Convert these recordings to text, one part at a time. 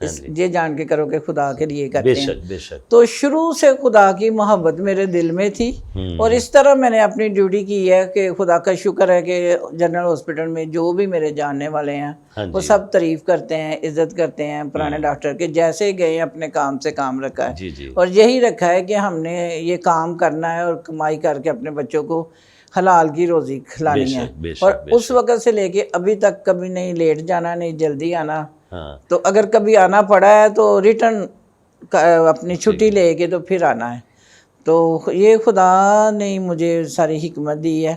یہ جان کے کرو کہ خدا کے لیے کرتے ہیں. بے شک. تو شروع سے خدا کی محبت میرے دل میں تھی اور اس طرح میں نے اپنی ڈیوٹی کی ہے کہ خدا کا شکر ہے کہ جنرل ہاسپٹل میں جو بھی میرے جاننے والے ہیں وہ سب تعریف کرتے ہیں, عزت کرتے ہیں پرانے ڈاکٹر کے, جیسے گئے اپنے کام سے کام رکھا ہے. اور یہی رکھا ہے کہ ہم نے یہ کام کرنا ہے اور کمائی کر کے اپنے بچوں کو حلال کی روزی کھلانی ہے. اور اس وقت سے لے کے ابھی تک کبھی نہیں لیٹ جانا, نہیں جلدی آنا. تو اگر کبھی آنا پڑا ہے تو ریٹرن اپنی چھٹی لے کے تو پھر آنا ہے. تو یہ خدا نے مجھے ساری حکمت دی ہے.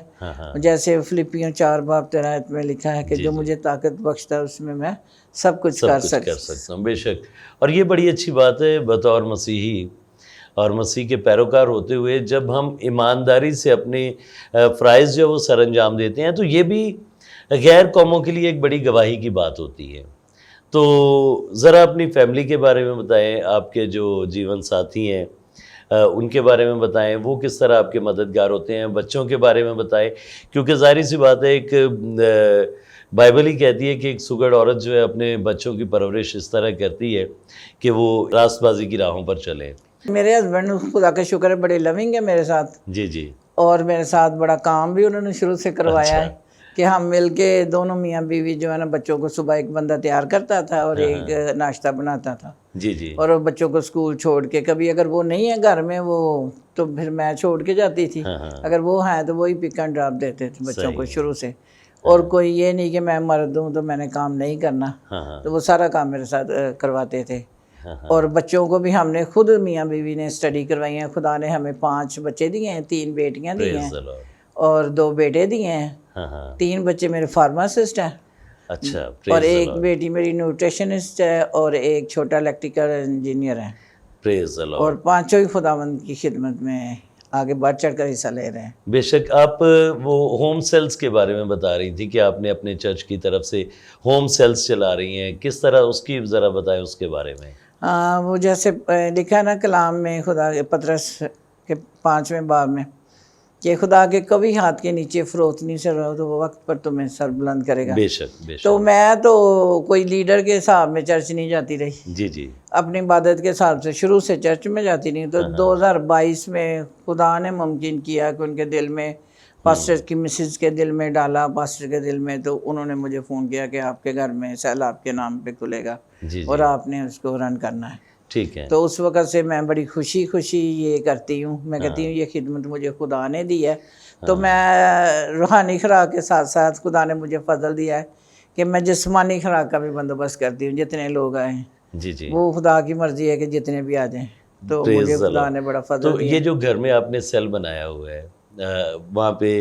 جیسے فلپیوں 4:13 میں لکھا ہے کہ جو مجھے طاقت بخشتا ہے اس میں سب کچھ کر سکتا ہوں. بے شک. اور یہ بڑی اچھی بات ہے بطور مسیحی اور مسیح کے پیروکار ہوتے ہوئے جب ہم ایمانداری سے اپنے فرائض جو وہ سر انجام دیتے ہیں تو یہ بھی غیر قوموں کے لیے ایک بڑی گواہی کی بات ہوتی ہے. تو ذرا اپنی فیملی کے بارے میں بتائیں, آپ کے جو جیون ساتھی ہیں ان کے بارے میں بتائیں, وہ کس طرح آپ کے مددگار ہوتے ہیں. بچوں کے بارے میں بتائیں, کیونکہ ظاہری سی بات ہے ایک بائبل ہی کہتی ہے کہ ایک سگڑ عورت جو ہے اپنے بچوں کی پرورش اس طرح کرتی ہے کہ وہ راست بازی کی راہوں پر چلیں. میرے ہسبینڈ خدا کا شکر ہے بڑے لونگ ہے میرے ساتھ. جی. اور میرے ساتھ بڑا کام بھی انہوں نے شروع سے کروایا ہے کہ ہم مل کے دونوں میاں بیوی جو ہے نا بچوں کو صبح ایک بندہ تیار کرتا تھا اور ایک ناشتہ بناتا تھا. جی. اور بچوں کو اسکول چھوڑ کے, کبھی اگر وہ نہیں ہے گھر میں وہ تو پھر میں چھوڑ کے جاتی تھی, اگر وہ ہیں تو وہی پک اینڈ ڈراپ دیتے تھے بچوں کو شروع سے. اور کوئی یہ نہیں کہ میں مرد ہوں تو میں نے کام نہیں کرنا, تو وہ سارا کام میرے ساتھ کرواتے تھے. اور بچوں کو بھی ہم نے خود میاں بیوی نے اسٹڈی کروائی ہیں. خدا نے ہمیں 5 بچے دیے ہیں, 3 بیٹیاں دی ہیں اور 2 بیٹے دیے ہیں. 3 بچے میرے فارماسسٹ ہیں. اچھا. اور ایک بیٹی میری نیوٹریشنسٹ ہے اور ایک چھوٹا الیکٹریکل انجینئر ہے. اور 5 ہی خداوند کی خدمت میں آگے بڑھ چڑھ کر حصہ لے رہے ہیں. بے شک. آپ وہ ہوم سیلز کے بارے میں بتا رہی تھی کہ آپ نے اپنے چرچ کی طرف سے ہوم سیلز چلا رہی ہیں, کس طرح اس کی ذرا بتائیں اس کے بارے میں. وہ جیسے لکھا ہے نا کلام میں خدا کے پطرس کے 5ویں باب میں کہ خدا کے کبھی ہاتھ کے نیچے فروتنی سے رہو تو وہ وقت پر تمہیں سر بلند کرے گا. بے شک. تو میں تو کوئی لیڈر کے حساب میں چرچ نہیں جاتی رہی. جی. اپنی عبادت کے حساب سے شروع سے چرچ میں جاتی نہیں. تو 2022 میں خدا نے ممکن کیا کہ ان کے دل میں, پاسٹر کی مسز کے دل میں ڈالا, پاسٹر کے دل میں, تو انہوں نے مجھے فون کیا کہ آپ کے گھر میں سیل آپ کے نام پہ کھلے گا اور آپ نے اس کو رن کرنا ہے. ٹھیک ہے. تو اس وقت سے میں بڑی خوشی یہ کرتی ہوں. میں کہتی ہوں یہ خدمت مجھے خدا نے دی ہے. تو میں روحانی خوراک کے ساتھ ساتھ خدا نے مجھے فضل دیا ہے کہ میں جسمانی خوراک کا بھی بندوبست کرتی ہوں. جتنے لوگ آئے ہیں جی وہ خدا کی مرضی ہے کہ جتنے بھی آ جائیں, تو مجھے خدا نے بڑا فضل دیا. تو یہ جو گھر میں آپ نے سیل بنایا ہوا ہے وہاں پہ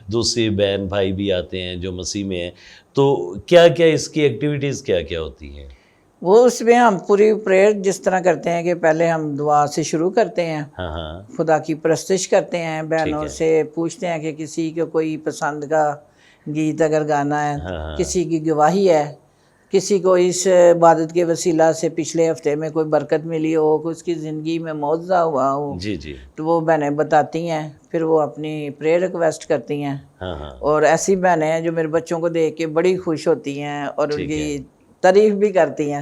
دوسری بہن بھائی بھی آتے ہیں جو مسیح میں ہیں, تو کیا اس کی ایکٹیویٹیز کیا ہوتی ہیں؟ وہ اس میں ہم پوری پریئر جس طرح کرتے ہیں کہ پہلے ہم دعا سے شروع کرتے ہیں, خدا کی پرستش کرتے ہیں, بہنوں سے پوچھتے ہیں کہ کسی کو کوئی پسند کا گیت اگر گانا ہے, کسی کی گواہی ہے, کسی کو اس عبادت کے وسیلہ سے پچھلے ہفتے میں کوئی برکت ملی ہو, کہ اس کی زندگی میں معجزہ ہوا ہو, تو وہ بہنیں بتاتی ہیں. پھر وہ اپنی پریئر ریکویسٹ کرتی ہیں. اور ایسی بہنیں ہیں جو میرے بچوں کو دیکھ کے بڑی خوش ہوتی ہیں اور ان کی تعریف بھی کرتی ہیں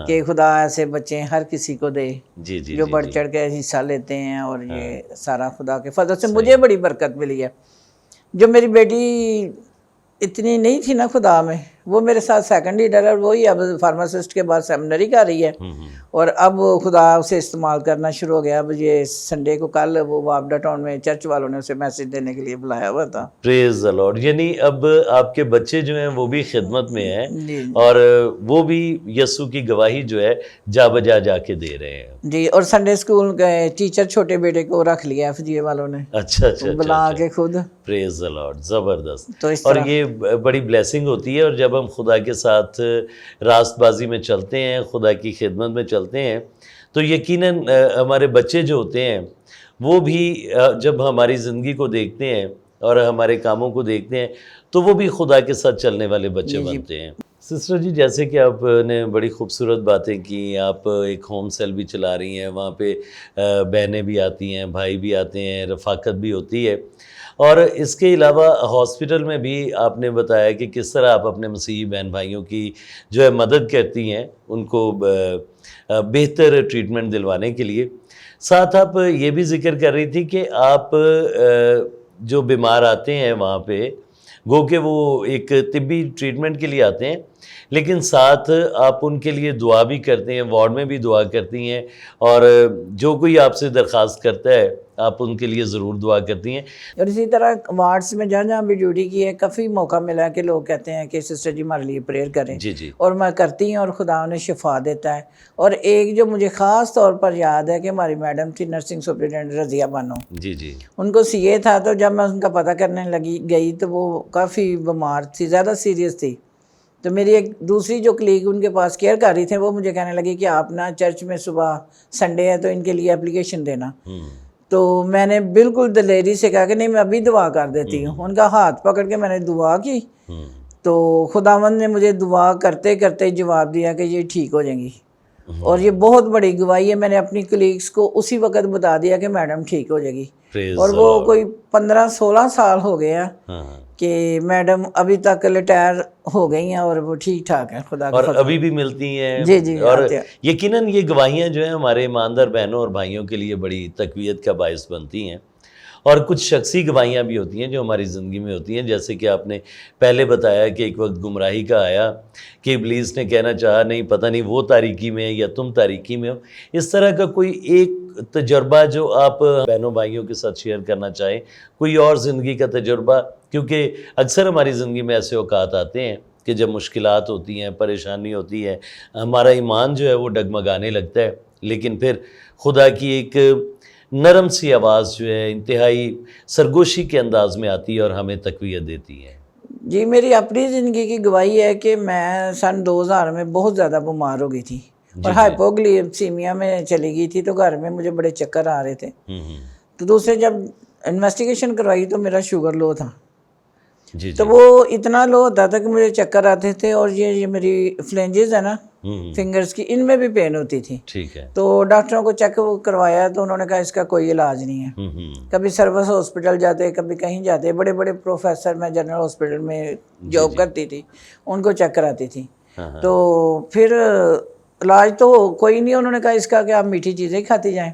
کہ خدا ایسے بچے ہر کسی کو دے جو بڑھ چڑھ کے حصہ لیتے ہیں. اور یہ سارا خدا کے فضل سے مجھے بڑی برکت ملی ہے. جو میری بیٹی اتنی نہیں تھی نا خدا میں, وہ میرے ساتھ سیکنڈ لیڈر ہے, اور وہی اب فارماسسٹ کے بعد سیمنری کر رہی ہے. اور اب خدا اسے استعمال کرنا شروع ہو گیا. اب یہ سنڈے کو کل وہ وابڈا ٹاؤن میں چرچ والوں نے اسے میسج دینے کے لیے بلایا ہوا تھا. پریز دی لارڈ. یعنی اب آپ کے بچے جو ہیں وہ بھی خدمت میں ہیں اور وہ بھی یسوع کی گواہی جو ہے جا بجا جا کے دے رہے ہیں. جی. اور سنڈے اسکول کے ٹیچر چھوٹے بیٹے کو رکھ لیا FGA والوں نے. اچھا بلا کے خود. پریز دی لارڈ. زبردست. اور یہ بڑی بلیسنگ ہوتی ہے. اور جب ہم خدا کے ساتھ راست بازی میں چلتے ہیں, خدا کی خدمت میں چلتے ہیں, تو یقیناً ہمارے بچے جو ہوتے ہیں وہ بھی جب ہماری زندگی کو دیکھتے ہیں اور ہمارے کاموں کو دیکھتے ہیں تو وہ بھی خدا کے ساتھ چلنے والے بچے بنتے ہیں. سسٹر جی, جیسے کہ آپ نے بڑی خوبصورت باتیں کی, آپ ایک ہوم سیل بھی چلا رہی ہیں, وہاں پہ بہنیں بھی آتی ہیں, بھائی بھی آتے ہیں, رفاقت بھی ہوتی ہے. اور اس کے علاوہ ہاسپٹل میں بھی آپ نے بتایا کہ کس طرح آپ اپنے مسیحی بہن بھائیوں کی جو ہے مدد کرتی ہیں ان کو بہتر ٹریٹمنٹ دلوانے کے لیے. ساتھ آپ یہ بھی ذکر کر رہی تھی کہ آپ جو بیمار آتے ہیں وہاں پہ گو کہ وہ ایک طبی ٹریٹمنٹ کے لیے آتے ہیں، لیکن ساتھ آپ ان کے لیے دعا بھی کرتے ہیں، وارڈ میں بھی دعا کرتی ہیں، اور جو کوئی آپ سے درخواست کرتا ہے آپ ان کے لیے ضرور دعا کرتی ہیں. اور اسی طرح وارڈس میں جہاں جہاں بھی ڈیوٹی کی ہے کافی موقع ملا ہے کہ لوگ کہتے ہیں کہ سسٹر جی ہمارے لیے پریئر کریں، جی جی اور میں کرتی ہوں اور خدا انہیں شفا دیتا ہے. اور ایک جو مجھے خاص طور پر یاد ہے کہ ہماری میڈم تھی نرسنگ سپرنٹینڈنٹ رضیہ بانو، جی جی ان کو سی اے تھا، تو جب میں ان کا پتہ کرنے گئی تو وہ کافی بیمار تھی، زیادہ سیریس تھی. تو میری ایک دوسری جو کلیگ ان کے پاس کیئر کر رہی تھے وہ مجھے کہنے لگی کہ آپ نا چرچ میں صبح سنڈے ہے تو ان کے لیے اپلیکیشن دینا. تو میں نے بالکل دلیری سے کہا کہ نہیں میں ابھی دعا کر دیتی ہوں. ان کا ہاتھ پکڑ کے میں نے دعا کی تو خداوند نے مجھے دعا کرتے کرتے جواب دیا کہ یہ ٹھیک ہو جائیں گی. اور یہ بہت بڑی گواہی ہے، میں نے اپنی کلیگس کو اسی وقت بتا دیا کہ میڈم ٹھیک ہو جائے گی. اور وہ کوئی 15-16 سال ہو گئے ہیں کہ میڈم ابھی تک ریٹائر ہو گئی ہیں اور وہ ٹھیک ٹھاک ہیں، خدا اور ابھی بھی ملتی ہیں. جی جی اور یقیناً یہ گواہیاں جو ہیں ہمارے ایماندار بہنوں اور بھائیوں کے لیے بڑی تقویت کا باعث بنتی ہیں. اور کچھ شخصی گواہیاں بھی ہوتی ہیں جو ہماری زندگی میں ہوتی ہیں، جیسے کہ آپ نے پہلے بتایا کہ ایک وقت گمراہی کا آیا کہ ابلیس نے کہنا چاہا نہیں پتہ نہیں وہ تاریکی میں ہے یا تم تاریکی میں ہو. اس طرح کا کوئی ایک تجربہ جو آپ بہنوں بھائیوں کے ساتھ شیئر کرنا چاہیں، کوئی اور زندگی کا تجربہ، کیونکہ اکثر ہماری زندگی میں ایسے اوقات آتے ہیں کہ جب مشکلات ہوتی ہیں، پریشانی ہوتی ہے، ہمارا ایمان جو ہے وہ ڈگمگانے لگتا ہے، لیکن پھر خدا کی ایک نرم سی آواز جو ہے انتہائی سرگوشی کے انداز میں آتی ہے اور ہمیں تقویت دیتی ہے. جی میری اپنی زندگی کی گواہی ہے کہ میں سن 2000 میں بہت زیادہ بیمار ہو گئی تھی اور ہائپوگلیسیمیا میں چلی گئی تھی، تو گھر میں مجھے بڑے چکر آ رہے تھے. تو دوسرے جب انویسٹیگیشن کروائی تو میرا شوگر لو تھا. جی تو وہ اتنا لو ہوتا تھا کہ مجھے چکر آتے تھے، اور یہ میری فلینجز ہے نا فنگرز کی، ان میں بھی پین ہوتی تھی. ٹھیک ہے. تو ڈاکٹروں کو چیک کروایا تو انہوں نے کہا اس کا کوئی علاج نہیں ہے. کبھی سروس ہاسپٹل جاتے، کبھی کہیں جاتے، بڑے بڑے پروفیسر، میں جنرل ہاسپٹل میں جاب کرتی تھی، ان کو چیک کراتی تھی. تو پھر علاج تو کوئی نہیں، انہوں نے کہا اس کا کہ آپ میٹھی چیزیں ہی کھاتی جائیں.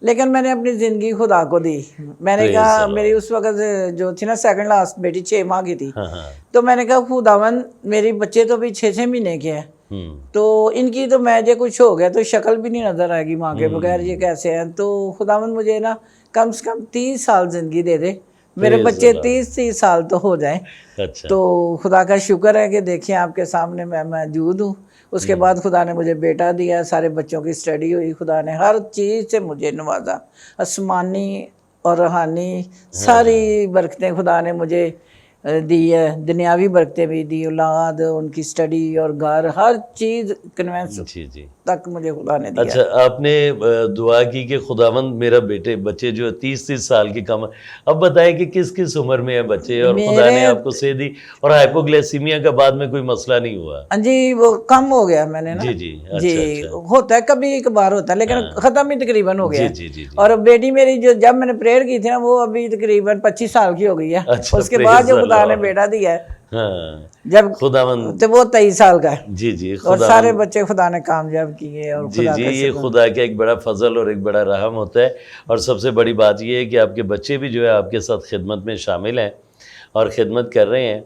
لیکن میں نے اپنی زندگی خدا کو دی. میں نے کہا میری اس وقت جو تھی نا سیکنڈ لاسٹ بیٹی 6 ماہ کی تھی، تو میں نے کہا خداوند میری بچے تو بھی 6 مہینے کے ہیں، تو ان کی تو میں جو کچھ ہو گیا تو شکل بھی نہیں نظر آئے گی ماں کے بغیر، یہ کیسے ہیں. تو خداوند مجھے نا کم سے کم 30 سال زندگی دے دے، میرے بچے 30 سال تو ہو جائیں. تو خدا کا شکر ہے کہ دیکھیں آپ کے سامنے میں موجود ہوں. اس کے بعد خدا نے مجھے بیٹا دیا، سارے بچوں کی اسٹڈی ہوئی، خدا نے ہر چیز سے مجھے نوازا، آسمانی اور روحانی ساری برکتیں خدا نے مجھے دی ہے، دنیاوی برکتیں بھی دی، اولاد، ان کی اسٹڈی اور گھر، ہر چیز کنوینس تک مجھے خدا نے دیا. اچھا آپ نے دعا کی کہ خداوند میرا بچے جو 30 سال کے کم. اب بتائیں کہ کس کس عمر میں ہے بچے، اور خدا نے آپ کو صحت دی، اور ہائپوگلیسیمیا کا بعد میں کوئی مسئلہ نہیں ہوا؟ جی وہ کم ہو گیا میں نے نا. جی ہوتا ہے کبھی ایک بار ہوتا ہے، لیکن ختم ہی تقریباً ہو گیا. اور بیٹی میری جو جب میں نے پریئر کی تھی نا وہ ابھی تقریباً 25 سال کی ہو گئی ہے. اس کے بعد جو خدا نے بیٹا دیا ہے جب خداوند تو وہ 23 سال کا ہے. جی جی اور سارے بچے خدا نے کامیاب کیے. اور جی جی یہ خدا کا ایک بڑا فضل اور ایک بڑا رحم ہوتا ہے. اور سب سے بڑی بات یہ ہے کہ آپ کے بچے بھی جو ہے آپ کے ساتھ خدمت میں شامل ہیں اور خدمت کر رہے ہیں.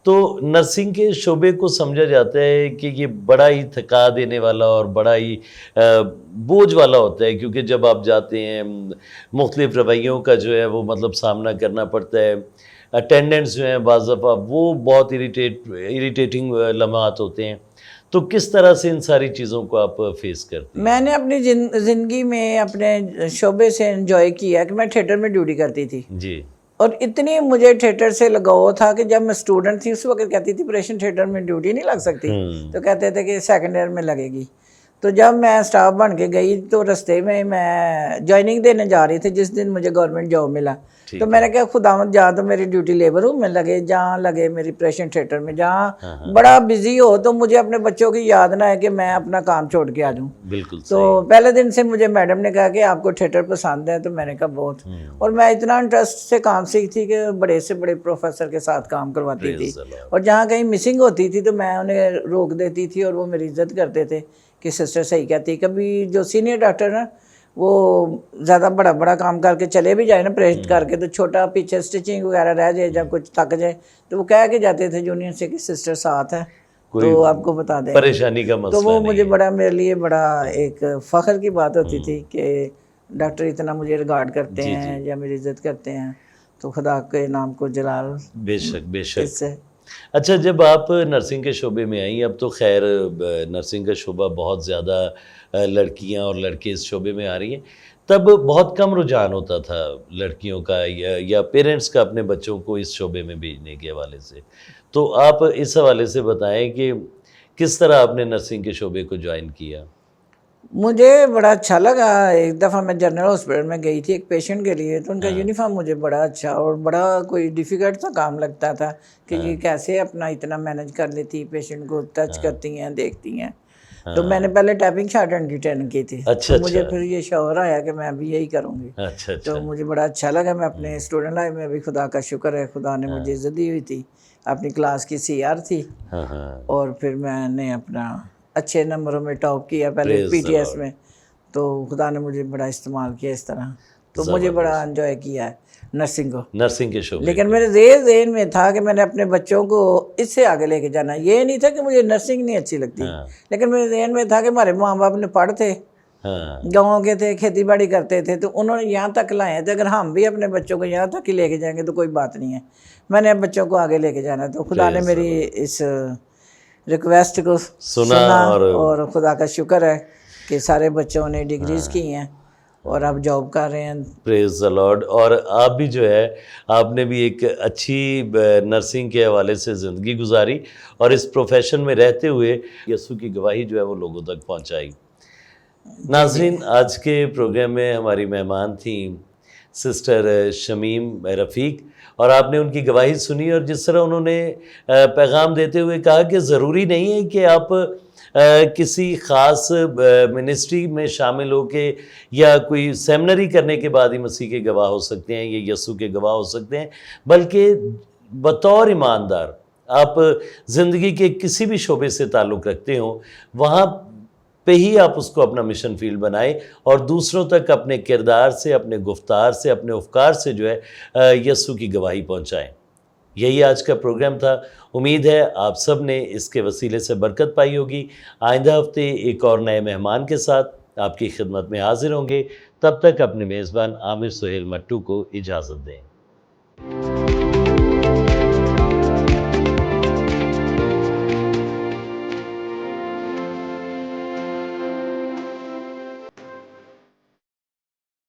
تو نرسنگ کے شعبے کو سمجھا جاتا ہے کہ یہ بڑا ہی تھکا دینے والا اور بڑا ہی بوجھ والا ہوتا ہے، کیونکہ جب آپ جاتے ہیں مختلف رویوں کا جو ہے وہ مطلب سامنا کرنا پڑتا ہے. اٹینڈنٹس جو ہیں بعض دفعہ وہ بہت اریٹیٹنگ لمحات ہوتے ہیں. تو کس طرح سے ان ساری چیزوں کو آپ فیس کرتے ہیں؟ میں نے اپنی زندگی میں اپنے شعبے سے انجوائے کیا کہ میں تھیٹر میں ڈیوٹی کرتی تھی. جی. اور اتنی مجھے تھیٹر سے لگاؤ تھا کہ جب میں اسٹوڈنٹ تھی اس وقت کہتی تھی پریشن تھیٹر میں ڈیوٹی نہیں لگ سکتی، تو کہتے تھے کہ سیکنڈ ایئر میں لگے گی. تو جب میں اسٹاف بن کے گئی تو رستے میں میں جوائننگ دینے جا رہی تھی جس دن مجھے گورنمنٹ جاب ملا. تو میں نے کہا خداوند جہاں تو میری ڈیوٹی لیبر ہوں میں لگے جہاں لگے میری پریشن تھیٹر میں جہاں بڑا بزی ہو تو مجھے اپنے بچوں کی یاد نہ ہے کہ میں اپنا کام چھوڑ کے آ جاؤں. بالکل. تو پہلے دن سے مجھے میڈم نے کہا کہ آپ کو تھیٹر پسند ہے. تو میں نے کہا بہت. اور میں اتنا انٹرسٹ سے کام سیکھتی کہ بڑے سے بڑے پروفیسر کے ساتھ کام کرواتی تھی, اور جہاں کہیں مسنگ ہوتی تھی تو میں انہیں روک دیتی تھی اور وہ میری عزت کرتے تھے کہ سسٹر صحیح کہتی. کبھی جو سینئر ڈاکٹر نا وہ زیادہ بڑا کام کر کے چلے بھی جائے نا پریسٹ کر کے, تو چھوٹا پیچھے اسٹچنگ وغیرہ رہ جائے جب کچھ تھک جائے تو وہ کہہ کے جاتے تھے جونیئر سے کہ سسٹر ساتھ ہے تو آپ کو بتا دیں پریشانی کا مسئلہ. تو وہ مجھے بڑا میرے لیے بڑا ایک فخر کی بات ہوتی تھی کہ ڈاکٹر اتنا مجھے ریگارڈ کرتے ہیں یا میری عزت کرتے ہیں, تو خدا کے نام کو جلال. بے شک بے شک. اچھا, جب آپ نرسنگ کے شعبے میں آئیں, اب تو خیر نرسنگ کا شعبہ بہت زیادہ لڑکیاں اور لڑکے اس شعبے میں آ رہی ہیں, تب بہت کم رجحان ہوتا تھا لڑکیوں کا یا پیرنٹس کا اپنے بچوں کو اس شعبے میں بھیجنے کے حوالے سے. تو آپ اس حوالے سے بتائیں کہ کس طرح آپ نے نرسنگ کے شعبے کو جوائن کیا؟ مجھے بڑا اچھا لگا. ایک دفعہ میں جنرل ہاسپٹل میں گئی تھی ایک پیشنٹ کے لیے, تو ان کا یونیفارم مجھے بڑا اچھا اور بڑا کوئی ڈیفیکلٹ سا کام لگتا تھا کہ یہ کیسے اپنا اتنا مینج کر لیتی, پیشنٹ کو ٹچ کرتی ہیں, دیکھتی ہیں. تو میں نے پہلے ٹائپنگ شارٹن کی ٹریننگ کی تھی. تو مجھے پھر یہ شعور آیا کہ میں ابھی یہی کروں گی. تو مجھے بڑا اچھا لگا. میں اپنے اسٹوڈنٹ لائف میں بھی خدا کا شکر ہے, خدا نے مجھے عزت دی ہوئی تھی. اپنی کلاس کی CR تھی, اور پھر میں نے اپنا اچھے نمبروں میں ٹاپ کیا پہلے PTS میں. تو خدا نے مجھے بڑا استعمال کیا اس طرح. تو مجھے بڑا انجوائے کیا ہے نرسنگ کو, نرسنگ کے شعبے. لیکن میرے ذہن میں تھا کہ میں نے اپنے بچوں کو اس سے آگے لے کے جانا. یہ نہیں تھا کہ مجھے نرسنگ نہیں اچھی لگتی, لیکن میرے ذہن میں تھا کہ ہمارے ماں باپ نے پڑھ تھے, گاؤں کے تھے, کھیتی باڑی کرتے تھے, تو انہوں نے یہاں تک لائے تھے. اگر ہم بھی اپنے بچوں کو یہاں تک ہی لے کے جائیں گے تو کوئی بات نہیں ہے. میں نے بچوں کو آگے لے کے جانا. تو خدا نے میری اس ریکویسٹ کو سنا, اور خدا کا شکر ہے کہ سارے بچوں نے ڈگریز کی ہیں اور اب جاب کر رہے ہیں. پریز دی لارڈ. اور آپ بھی جو ہے آپ نے بھی ایک اچھی نرسنگ کے حوالے سے زندگی گزاری, اور اس پروفیشن میں رہتے ہوئے یسوع کی گواہی جو ہے وہ لوگوں تک پہنچائی. ناظرین, آج کے پروگرام میں ہماری مہمان تھیں سسٹر شمیم رفیق, اور آپ نے ان کی گواہی سنی, اور جس طرح انہوں نے پیغام دیتے ہوئے کہا کہ ضروری نہیں ہے کہ آپ کسی خاص منسٹری میں شامل ہو کے یا کوئی سیمنری کرنے کے بعد ہی مسیح کے گواہ ہو سکتے ہیں یا یسوع کے گواہ ہو سکتے ہیں, بلکہ بطور ایماندار آپ زندگی کے کسی بھی شعبے سے تعلق رکھتے ہوں, وہاں پہ ہی آپ اس کو اپنا مشن فیلڈ بنائیں, اور دوسروں تک اپنے کردار سے, اپنے گفتار سے, اپنے افکار سے جو ہے یسوع کی گواہی پہنچائیں. یہی آج کا پروگرام تھا. امید ہے آپ سب نے اس کے وسیلے سے برکت پائی ہوگی. آئندہ ہفتے ایک اور نئے مہمان کے ساتھ آپ کی خدمت میں حاضر ہوں گے. تب تک اپنے میزبان عامر سہیل مٹو کو اجازت دیں.